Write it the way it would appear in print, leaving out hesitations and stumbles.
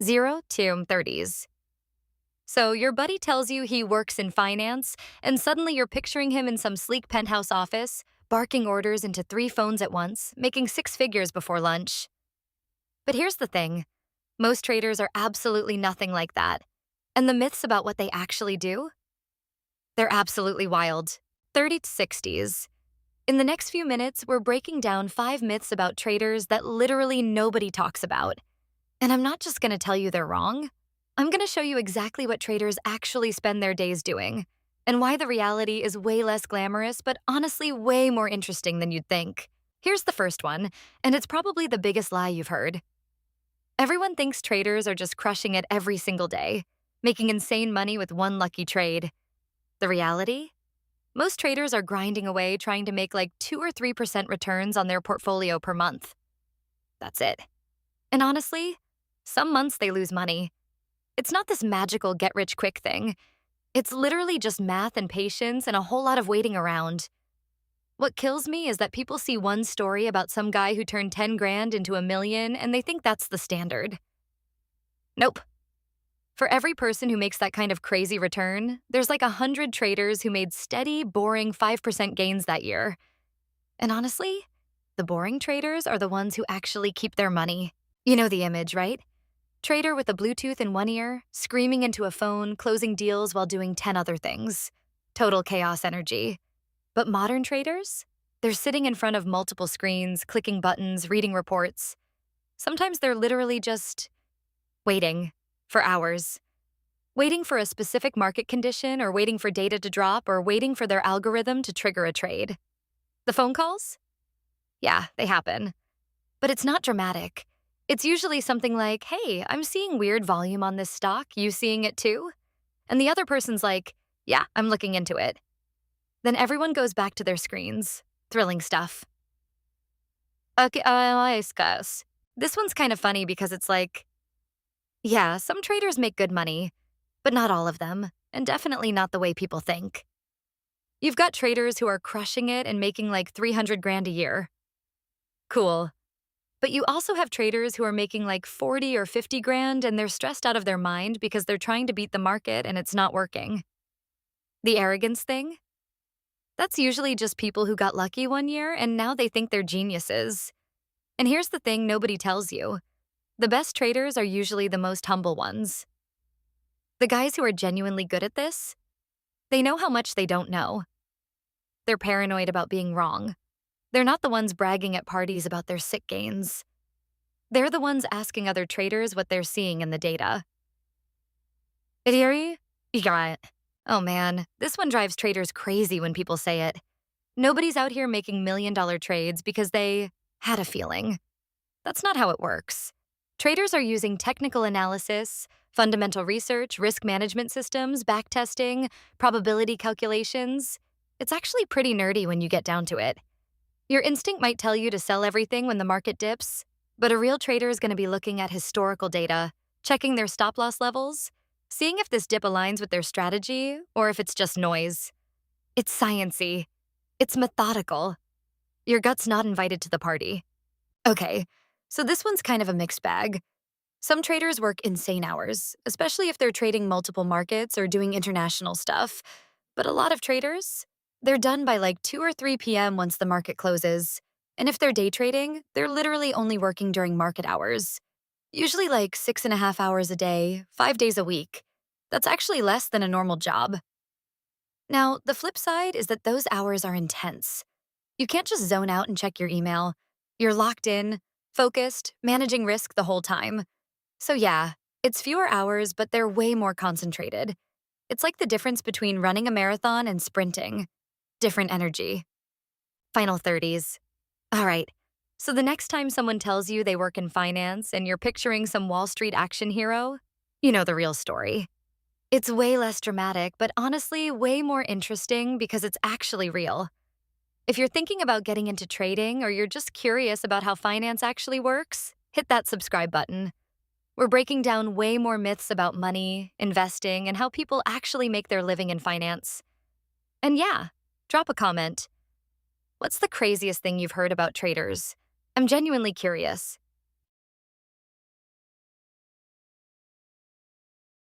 0 to 30s. So your buddy tells you he works in finance, and suddenly you're picturing him in some sleek penthouse office, barking orders into 3 phones at once, making 6 figures before lunch. But here's the thing, most traders are absolutely nothing like that. And the myths about what they actually do? They're absolutely wild. 30 to 60s. In the next few minutes, we're breaking down 5 myths about traders that literally nobody talks about. And I'm not just gonna tell you they're wrong. I'm gonna show you exactly what traders actually spend their days doing, and why the reality is way less glamorous, but honestly way more interesting than you'd think. Here's the first one, and it's probably the biggest lie you've heard. Everyone thinks traders are just crushing it every single day, making insane money with one lucky trade. The reality? Most traders are grinding away trying to make like 2 or 3% returns on their portfolio per month. That's it. And honestly, some months they lose money. It's not this magical get rich quick thing. It's literally just math and patience and a whole lot of waiting around. What kills me is that people see one story about some guy who turned 10 grand into a million and they think that's the standard. Nope. For every person who makes that kind of crazy return, there's like 100 traders who made steady, boring 5% gains that year. And honestly, the boring traders are the ones who actually keep their money. You know the image, right? Trader with a Bluetooth in one ear, screaming into a phone, closing deals while doing 10 other things. Total chaos energy. But modern traders? They're sitting in front of multiple screens, clicking buttons, reading reports. Sometimes they're literally just waiting for hours. Waiting for a specific market condition, or waiting for data to drop, or waiting for their algorithm to trigger a trade. The phone calls? Yeah, they happen. But it's not dramatic. It's usually something like, hey, I'm seeing weird volume on this stock. You seeing it too? And the other person's like, yeah, I'm looking into it. Then everyone goes back to their screens. Thrilling stuff. Okay, I guess. This one's kind of funny because it's like, yeah, some traders make good money, but not all of them, and definitely not the way people think. You've got traders who are crushing it and making like 300 grand a year. Cool. But you also have traders who are making like 40 or 50 grand and they're stressed out of their mind because they're trying to beat the market and it's not working. The arrogance thing? That's usually just people who got lucky one year and now they think they're geniuses. And here's the thing nobody tells you. The best traders are usually the most humble ones. The guys who are genuinely good at this, they know how much they don't know. They're paranoid about being wrong. They're not the ones bragging at parties about their sick gains. They're the ones asking other traders what they're seeing in the data. Idiri? Yeah. Oh man, this one drives traders crazy when people say it. Nobody's out here making million-dollar trades because they had a feeling. That's not how it works. Traders are using technical analysis, fundamental research, risk management systems, backtesting, probability calculations. It's actually pretty nerdy when you get down to it. Your instinct might tell you to sell everything when the market dips, but a real trader is going to be looking at historical data, checking their stop-loss levels, seeing if this dip aligns with their strategy or if it's just noise. It's science-y. It's methodical. Your gut's not invited to the party. Okay, so this one's kind of a mixed bag. Some traders work insane hours, especially if they're trading multiple markets or doing international stuff. But a lot of traders, they're done by like 2 or 3 p.m. once the market closes. And if they're day trading, they're literally only working during market hours. Usually like 6.5 hours a day, 5 days a week. That's actually less than a normal job. Now, the flip side is that those hours are intense. You can't just zone out and check your email. You're locked in, focused, managing risk the whole time. So yeah, it's fewer hours, but they're way more concentrated. It's like the difference between running a marathon and sprinting. Different energy. Final 30s. All right, so the next time someone tells you they work in finance and you're picturing some Wall Street action hero, you know the real story. It's way less dramatic, but honestly, way more interesting because it's actually real. If you're thinking about getting into trading or you're just curious about how finance actually works, hit that subscribe button. We're breaking down way more myths about money, investing, and how people actually make their living in finance. And yeah, drop a comment. What's the craziest thing you've heard about traders? I'm genuinely curious.